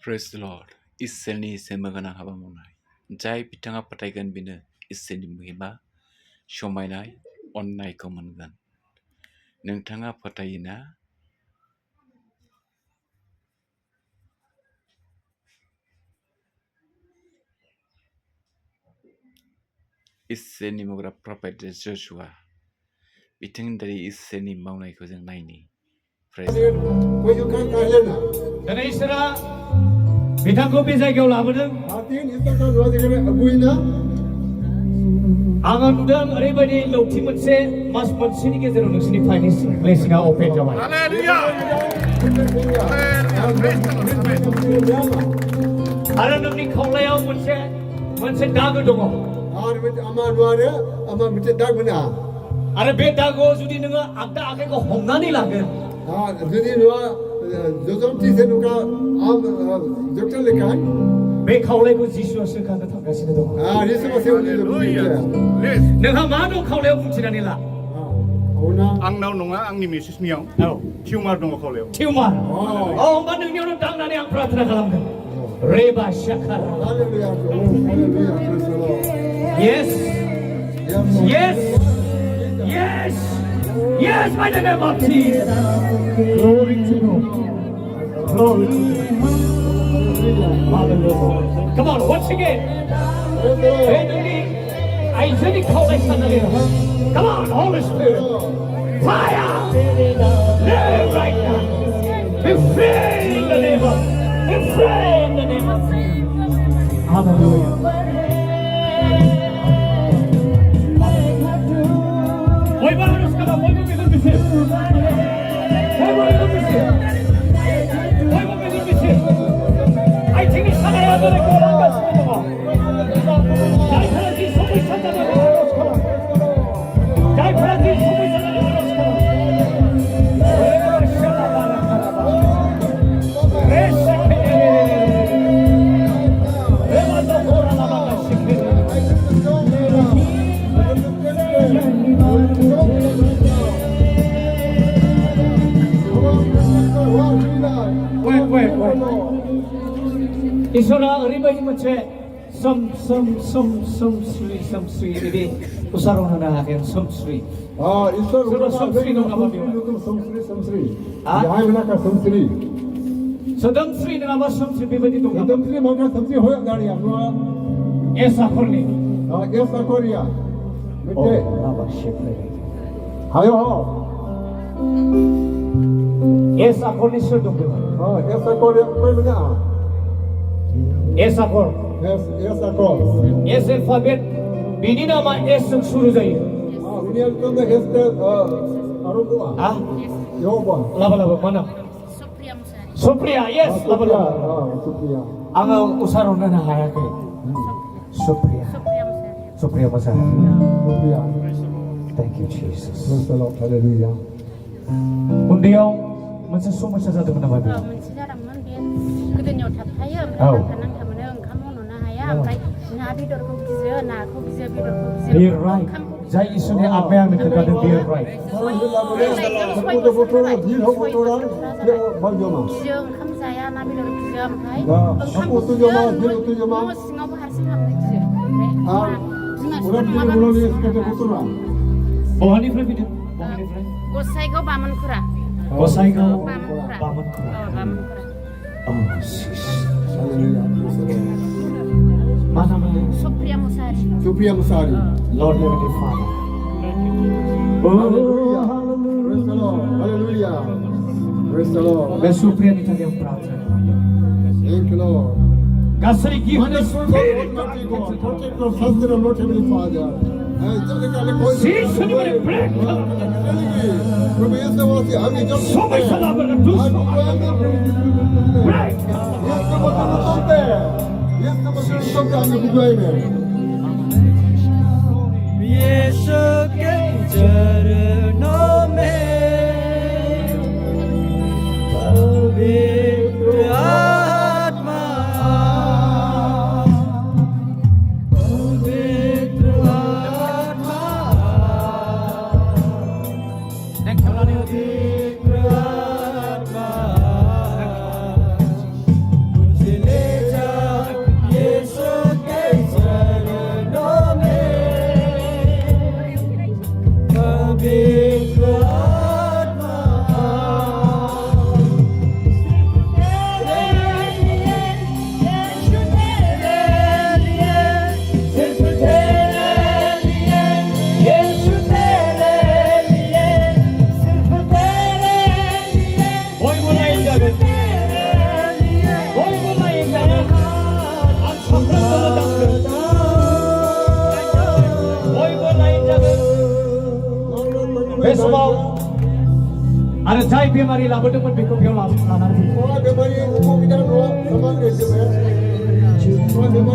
Praise the Lord. Iswrni gwnang haba maonai. Jai bitanga pataigan bino Iswrni muhima समायनाय अननायखौ मोनगोन. नोंथाङा फोथायोना? इसोरनि मावग्रा प्रफेट जशुआ बिथांनि दारै इसोरनि मावनायखौ जों नायनि. दिनै इसोरा बिथांखौ बे जायगायाव लाबोदों. आङो नुदों ओरैबायदि लौथि मोनसे मास मोनसेनि गेजेराव नोंसोरनि फाइनेन्सियेल ब्लेसिंआ अपेन जाबाय. आरो नोंनि खावलायाव मोनसे दागो दङ. आरो बे दागोआव जुदि नोङो आगदा आखाइखौ हमनानै लागोन, बे खावलायखौ जिसुआ सोखानो थांगासिनो दङ. नोंहा मा दं खावलायाव बुंथिनानै ला. आंनाव नङा, आंनि मिसेसनियाव टिउमार दङ खावलायाव. टिउमार? होमबा नोंनियावनो दांनानै आं प्रार्थना खालामगोन. रेबा शाखारा. Yes. Yes. Yes. Yes, by the name of Jesus. Glory to God. Glory to God. Hallelujah. Come on, once again. Come on, Holy Spirit. Fire. Live right now. Be free in the name of. Be free in the name of. Hallelujah. इसोरा ओरैबायदि मोनसे सोमस्रि बिदि उच्चारण होनो हायाखै. सोमस्रि. सोदोमस्रि नङाबा सोमस्रि बेबायदि दं. एस आखरनि. एस आखरनि सोर दं बेवहाय? एस आखर. S alphabet. बिनि नामा एस जों सुरु जायो. लाबा मा नाम? सुप्रिया. यस, लाबा. आङो उच्चारण होनो हायाखै. Supriya Mushahary. Thank you, Jesus. उन्दैयाव मोनसे समस्या जादोंमोन नामा? मोनसे जादोंमोन. बे गोदोनियाव थाबथायो. नांथाबोनो ओंखाम मावनो हाया. ओमफ्राय ना बेदरखौ गियो, नाखौ गियो, बेदरखौ गियो. Be right. जाय इसोरनि आत्माया आंनो खोन्थादों. Be right. गियो, ओंखाम जाया, ना बेदर गियो. ओमफ्राय ओंखामखौ गियो, न' सिङावबो हारसिं हाबनो गियो. बहानिफ्राय फैदों? गसाइगाव बामोनखुरा. गसाइगाव बामोनखुरा. मा नाममोन? Supriya Mushahary. Lord Heavenly Father. बे सुप्रियानि थाखाय आं प्रार्थना खालामदों. गासै गिफ्टनि जिसुनि ब्रेक समस्या लाबोनो ब्रेक. यीशु के चरणों में पवित्र आत्मा. बेमारि लाबोदोंमोन बेखौ बेयाव लानानै फैयो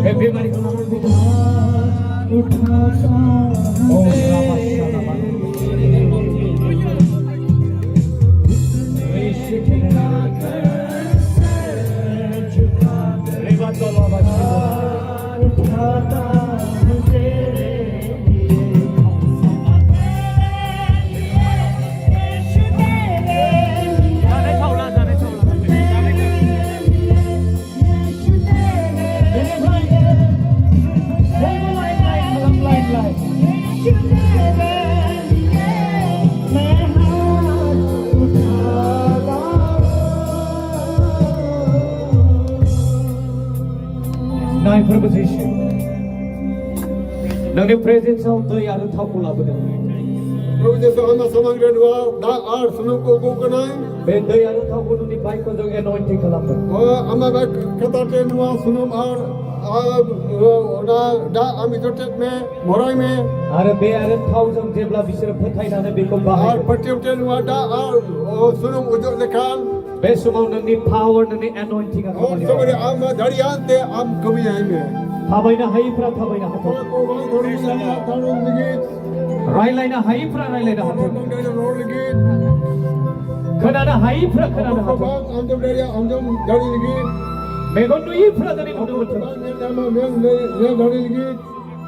बे बेमारिखौ लानानै फैदों Nai fwrbu jisun nangni presence of दै आरो थावखौ लाबोदों बे दै आरो थावखौ नोंनि बाइकखौ जों anointing खालामदों आरो बे आरो थावजों जेब्ला बिसोरो फोथायनानै बेखौ बाहायदों बे समाव नोंनि पावर नोंनि anointing थाबायनो हायैफ्रा थाबायनो हाथों रायलायनो हायैफ्रा रायलायनो हाथों खोनानो हायैफ्रा खोनानो हाथों मेगन नुयैफ्रा दिनै नुनो मोनथों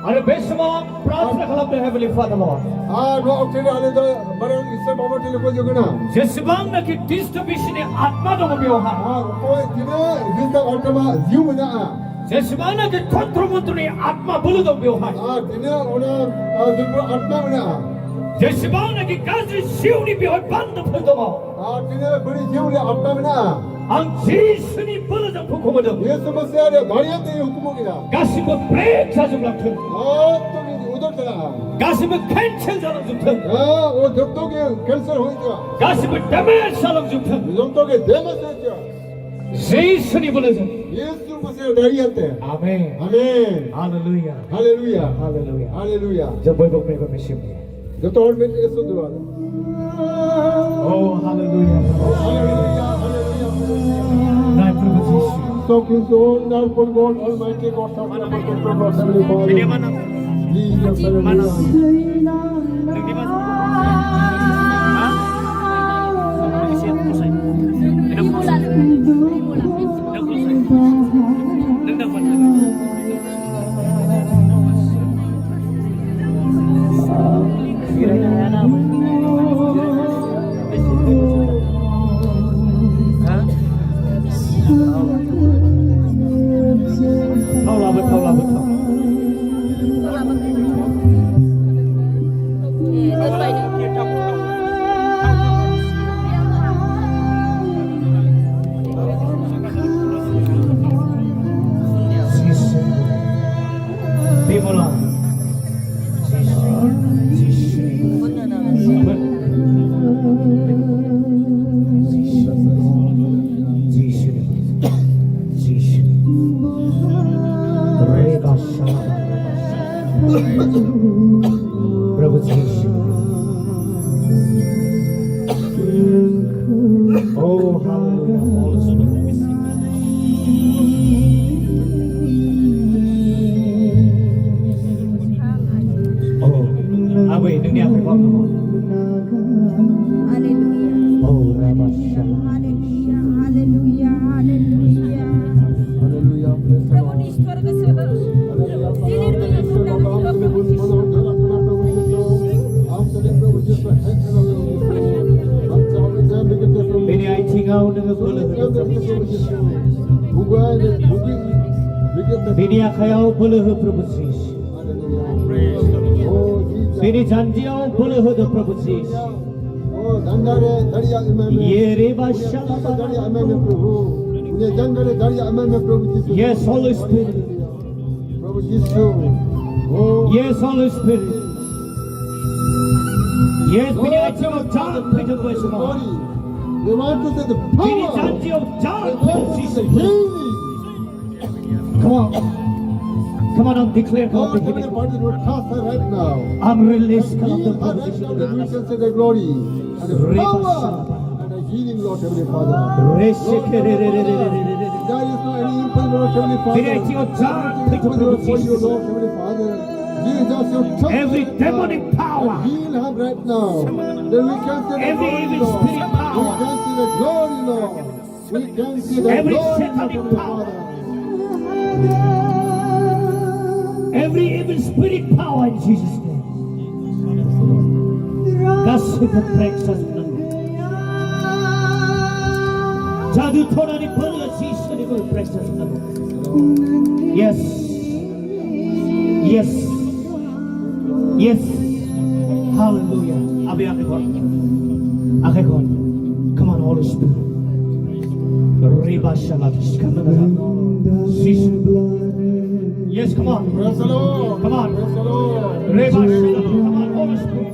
आरो बे समाव प्रार्थना खालामदों Heavenly Father Lord जेसेबांनाखि डिस्टार्बेशननि आत्मा दङ बेवहाय जेसेबांनाखि कन्ट्रमन्त्रनि आत्मा बोलो दं बेवहाय जेसेबांनाखि गाज्रि जिउनि बेवहाय बान्दोफोर दङ आं जिसुनि बोलोजों हुकुमहोदों गासिबो ब्रेक जाजोबलांथों गासिबो केन्सेल जालांजोबथों गासिबो डेमेज जालांजोबथों जिसुनि बोलोजों amen hallelujah Hallelujah. Hallelujah Hallelujah. जों बयबो मेगन मिसिमनि ओ हालेलुया नाइ प्रभु जिसु So please, wonderful God, Almighty God, Prabhu Jisshu O hallelujah आबै नोंनि आखाइखौ आंनो हर Hallelujah. ओ राबाशा Hallelujah. Hallelujah. Hallelujah. प्रभु ईश्वर के सेवा दिलेर में प्रभु बेनि आथिङाव नोङो बोलो हो बेनि आखायाव बोलो हो प्रभु जीसु बेनि जान्जियाव बोलो हो प्रभु जीसु ये रे बादशाह Yes, Holy Spirit. Yes, Holy Spirit. Yes, we need to of John, Peter, voice of God. We want to say the We need power. to of John, Jesus. Healing. Come on. Come on and declare God God, the so many healing. bodies will pass right now. I'm released. Come on, We the are right now that we can say the glory and the power and the healing, Lord Heavenly Father. There is There is no any impossible, Lord Heavenly Father. Direct your charge, Nothing impossible for you, Jesus. Lord Heavenly Father. Jesus, your touch Every right demonic now. power. Heal her right now. Then we can see the Every glory, evil Lord. spirit power. We can see the glory, Lord. We can see the Every glory, Lord satanic Heavenly power. Father. Every evil spirit power in Jesus' name. Kasih periksa sebenarnya. Jadu Tuhan ini perlu jisun ini periksa sebenarnya. Yes. Yes. Yes. Hallelujah. Abi akhir. Come on, Holy Spirit. Riba shalabis. Yes, come on. Praise the Lord. Come on. Praise the Lord. Riba shalabis. Come on, Holy Spirit.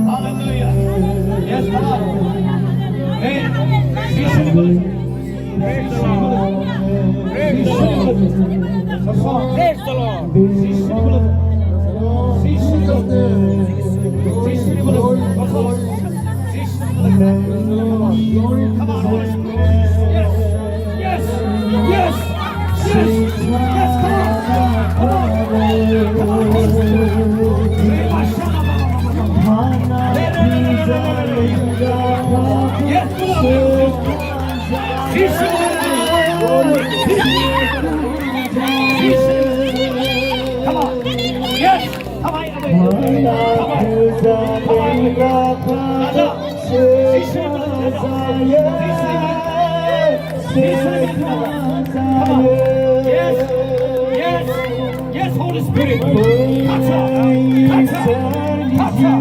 Hallelujah. Yes, come on. Hey, jisun ini. Praise the Lord. Praise the Lord. Praise the Lord. Come on, Holy Spirit. Yes, yes, yes, yes, yes, come on, come on, come on, Holy Spirit. Yes, come on, yes, come on, Yes, yes, yes, Holy Spirit. Touch her, touch her, touch her.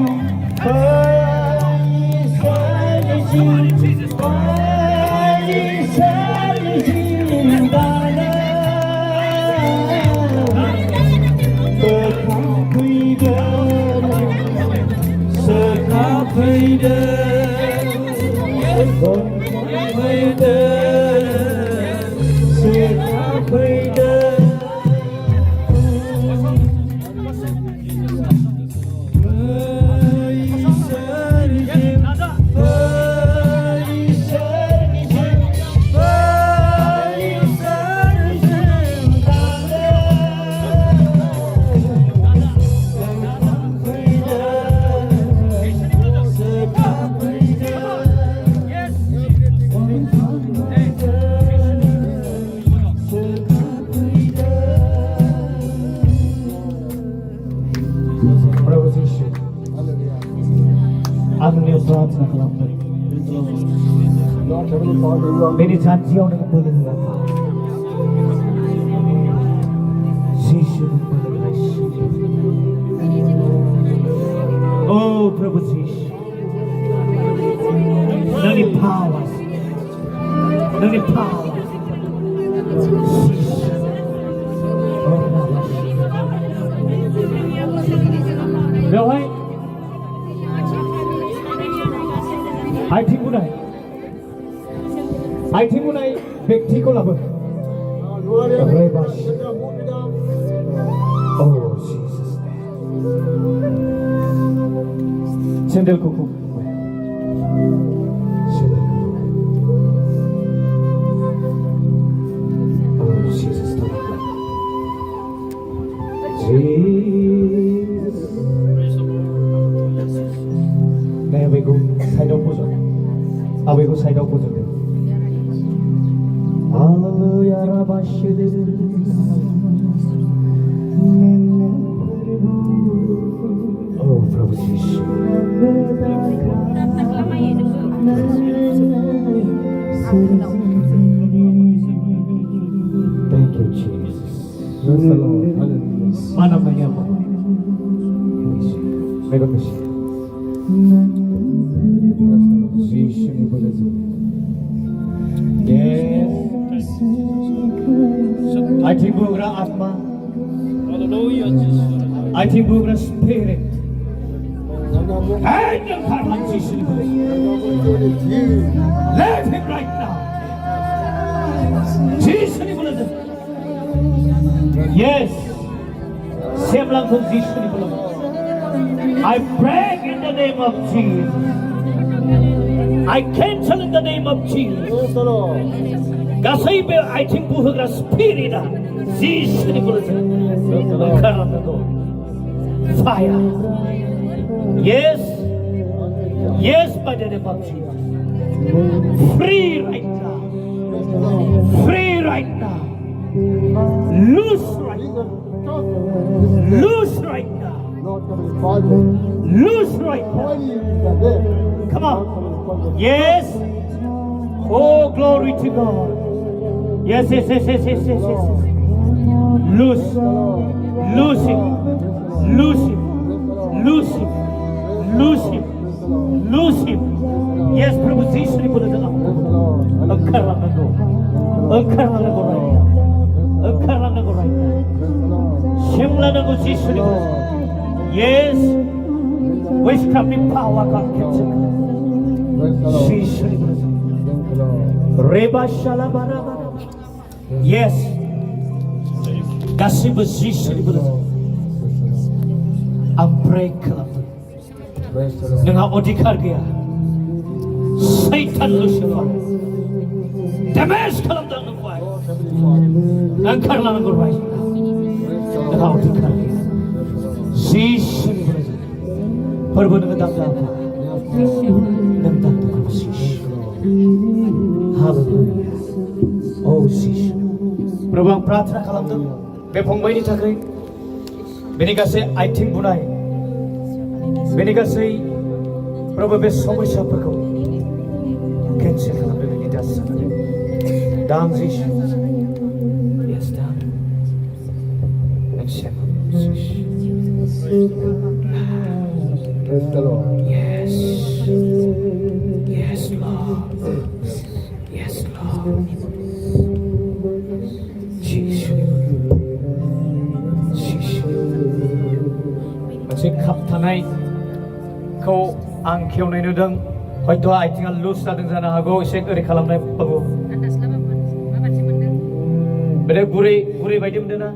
Come on, in Jesus' Anunya प्रार्थना कलाम Lord Heavenly Father, you are मेरी जानतियों ने बोले हुआ था जीशु ने बोले ओ प्रभु जीशु ननी powers Now I think when I व्यक्ति को लाभ Oh Jesus सैंडल को Oh Jesus मैं अभी को side of poison Hallelujah, Oh, Prabhu Jesus. Thank you, Jesus. Praise the Lord. Hallelujah. Mana maya mo. Mega misi. Jesus ni boleh. Yes. I think bugra atma. Hallelujah, Jesus. I think bugra spirit. And the Karman Jesus ni boleh. Let him right now. Jesus ni boleh. Yes. Same langsung Jesus ni boleh. I pray in the name of Jesus. I cancel in the name of Jesus. Praise the Lord. Gasaibe I think buhagra spirit Jesus fire. Yes. Yes, by the name of Jesus. Free right now. Free right now. Loose right now. Loose right now. Loose right now. Come on. Yes. Oh, glory to God. Yes. Loose. Loose him. Loose him. Loose him. Loose him. Loose him. Yes, Prabhu Jishri put it up. Akaranago right now. Akaranago right now. Shimlanago Jishri. Yes. Witchcraft power God kept it. Jishri. Reba Shalabara. Yes. Gasiba Jishri. Unbreakable. Dengan odikar dia, Satan Lucifer, damage kalam dalam kuai, angkar lalang kuai, dengan odikar dia, jisun perbu dengan dalam, dengan dalam jisun, hallelujah, oh jisun, perbu ang pratna kalam dalam, bepong ini takai, benigase I think bunai. Benigasi probably somesya perko cancel kalamda ni dasa dam jisun yes dam and shema Praise the Lord. yes Lord yes Lord jisun masih khap thanai kau ang खेवनाय नुदों हयथ' आथिङा लुज जादों जानो हागौ एसे ओरै खालामनाय बाबु बे गुरै बायदि मोनदों ना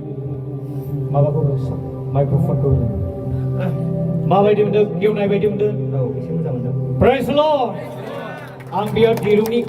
माबाखौ माइक्र'फनखौ माबायदि मोनदों गेवनाय बायदि मोनदों औ एसे मोजां मोनदों प्रेज द लर्ड आं बेयाव दिरुंनि